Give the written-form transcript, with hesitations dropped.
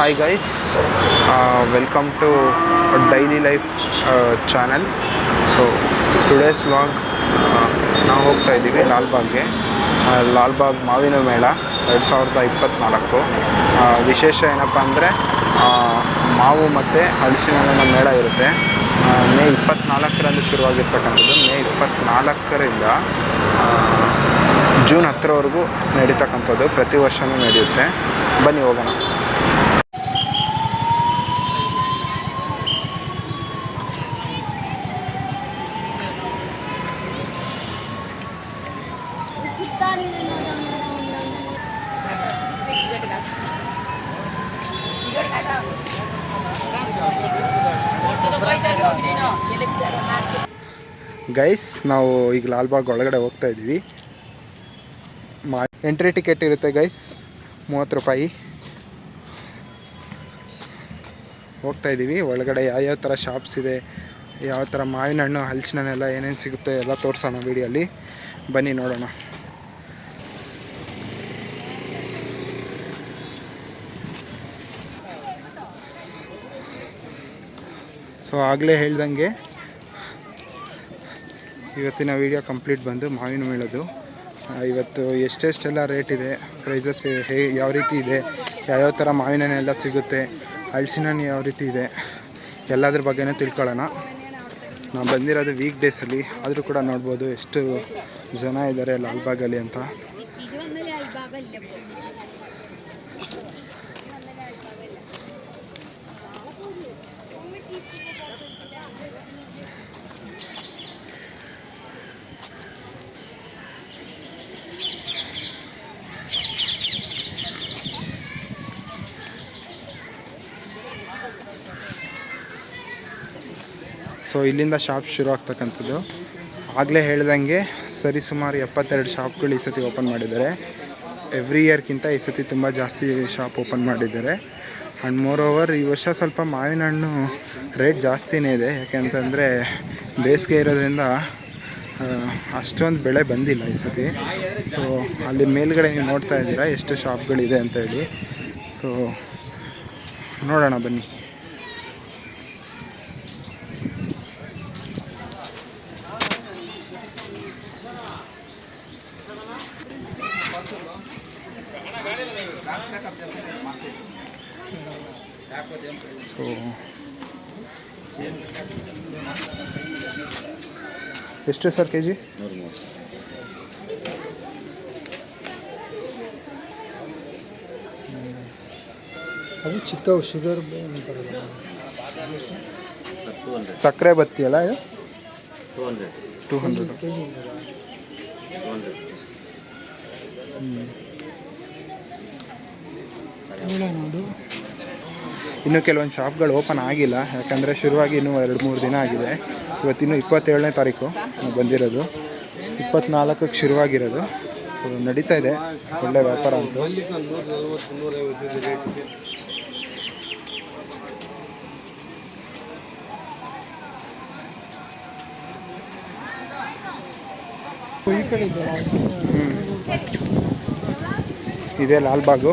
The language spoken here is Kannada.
Hi guys, welcome to Daily Life channel. So today's vlog ನಾವು ಹೋಗ್ತಾ ಇದ್ದೀವಿ ಲಾಲ್ಬಾಗ್ಗೆ. ಲಾಲ್ಬಾಗ್ ಮಾವಿನ ಮೇಳ 2024. ವಿಶೇಷ ಏನಪ್ಪ ಅಂದರೆ ಮಾವು ಮತ್ತು ಹಲಸಿನ ಹಣ್ಣಿನ ಮೇಳ ಇರುತ್ತೆ. ಮೇ 24ರಂದು ಶುರುವಾಗಿರ್ತಕ್ಕಂಥದ್ದು. ಮೇ 24ರಿಂದ ಜೂನ್ 10ರವರೆಗೂ ನಡೀತಕ್ಕಂಥದ್ದು. ಪ್ರತಿ ವರ್ಷವೂ ನಡೆಯುತ್ತೆ. ಬನ್ನಿ ಹೋಗೋಣ. ಗೈಸ್, ನಾವು ಈಗ ಲಾಲ್ಬಾಗ್ ಒಳಗಡೆ ಹೋಗ್ತಾ ಇದ್ದೀವಿ. ಎಂಟ್ರಿ ಟಿಕೆಟ್ ಇರುತ್ತೆ ಗೈಸ್, 30 ರೂಪಾಯಿ. ಹೋಗ್ತಾ ಇದ್ದೀವಿ ಒಳಗಡೆ. ಯಾವ್ಯಾವ ಥರ ಶಾಪ್ಸ್ ಇದೆ, ಯಾವ ಥರ ಮಾವಿನ ಹಣ್ಣು ಹಲಸಿನ ಹಣ್ಣೆಲ್ಲ ಏನೇನು ಸಿಗುತ್ತೆ ಎಲ್ಲ ತೋರಿಸೋಣ ವಿಡಿಯೋಲಿ. ಬನ್ನಿ ನೋಡೋಣ. ಸೊ ಆಗಲೇ ಹೇಳ್ದಂಗೆ ಇವತ್ತಿನ ವಿಡಿಯೋ ಕಂಪ್ಲೀಟ್ ಬಂದು ಮಾವಿನ ಮೇಳದ್ದು. ಇವತ್ತು ಎಷ್ಟೆಷ್ಟೆಲ್ಲ ರೇಟ್ ಇದೆ, ಪ್ರೈಸಸ್ ಯಾವ ರೀತಿ ಇದೆ, ಯಾವ್ಯಾವ ಥರ ಮಾವಿನ ಹಣ್ಣೆಲ್ಲ ಸಿಗುತ್ತೆ, ಹಲಸಿನ ಹಣ್ಣು ಯಾವ ರೀತಿ ಇದೆ, ಎಲ್ಲದ್ರ ಬಗ್ಗೆನೇ ತಿಳ್ಕೊಳ್ಳೋಣ. ನಾವು ಬಂದಿರೋದು ವೀಕ್ ಡೇಸಲ್ಲಿ, ಆದರೂ ಕೂಡ ನೋಡ್ಬೋದು ಎಷ್ಟು ಜನ ಇದ್ದಾರೆ ಲಾಲ್ಬಾಗಲ್ಲಿ ಅಂತ. ಸೊ ಇಲ್ಲಿಂದ ಶಾಪ್ ಶುರು ಆಗ್ತಕ್ಕಂಥದ್ದು. ಆಗಲೇ ಹೇಳ್ದಂಗೆ ಸರಿಸುಮಾರು 72 ಶಾಪ್ಗಳು ಈ ಸತಿ ಓಪನ್ ಮಾಡಿದ್ದಾರೆ. ಎವ್ರಿ ಇಯರ್ಗಿಂತ ಈ ಸತಿ ತುಂಬ ಜಾಸ್ತಿ ಶಾಪ್ ಓಪನ್ ಮಾಡಿದ್ದಾರೆ. ಆ್ಯಂಡ್ ಮೋರ್ ಓವರ್ ಈ ವರ್ಷ ಸ್ವಲ್ಪ ಮಾವಿನ ಹಣ್ಣು ರೇಟ್ ಜಾಸ್ತಿನೇ ಇದೆ. ಯಾಕೆಂತಂದರೆ ಬೇಸಿಗೆ ಇರೋದ್ರಿಂದ ಅಷ್ಟೊಂದು ಬೆಳೆ ಬಂದಿಲ್ಲ ಈ ಸತಿ. ಸೊ ಅಲ್ಲಿ ಮೇಲ್ಗಡೆ ನೀವು ನೋಡ್ತಾ ಇದ್ದೀರಾ ಎಷ್ಟು ಶಾಪ್ಗಳಿದೆ ಅಂತೇಳಿ. ಸೊ ನೋಡೋಣ ಬನ್ನಿ. ಸೊ ಎಷ್ಟು ಸರ್ ಕೆಜಿ? ಅದು ಚಿಕ್ಕವು ಶುಗರ್ ಸಕ್ಕರೆ ಬತ್ತಿ ಅಲ್ಲ ಇದು 200 ನೋಡು. ಇನ್ನೂ ಕೆಲವೊಂದು ಶಾಪ್ಗಳು ಓಪನ್ ಆಗಿಲ್ಲ, ಯಾಕಂದರೆ ಶುರುವಾಗಿ ಇನ್ನೂ 2-3 ದಿನ ಆಗಿದೆ. ಇವತ್ತಿನ್ನೂ 27ನೇ ತಾರೀಕು ನಾವು ಬಂದಿರೋದು. 24ಕ್ಕೆ ಶುರುವಾಗಿರೋದು. ಸೊ ನಡೀತಾ ಇದೆ ಒಳ್ಳೆ ವ್ಯಾಪಾರ ಅಂತೂ. ಇದೇ ಲಾಲ್ಬಾಗು.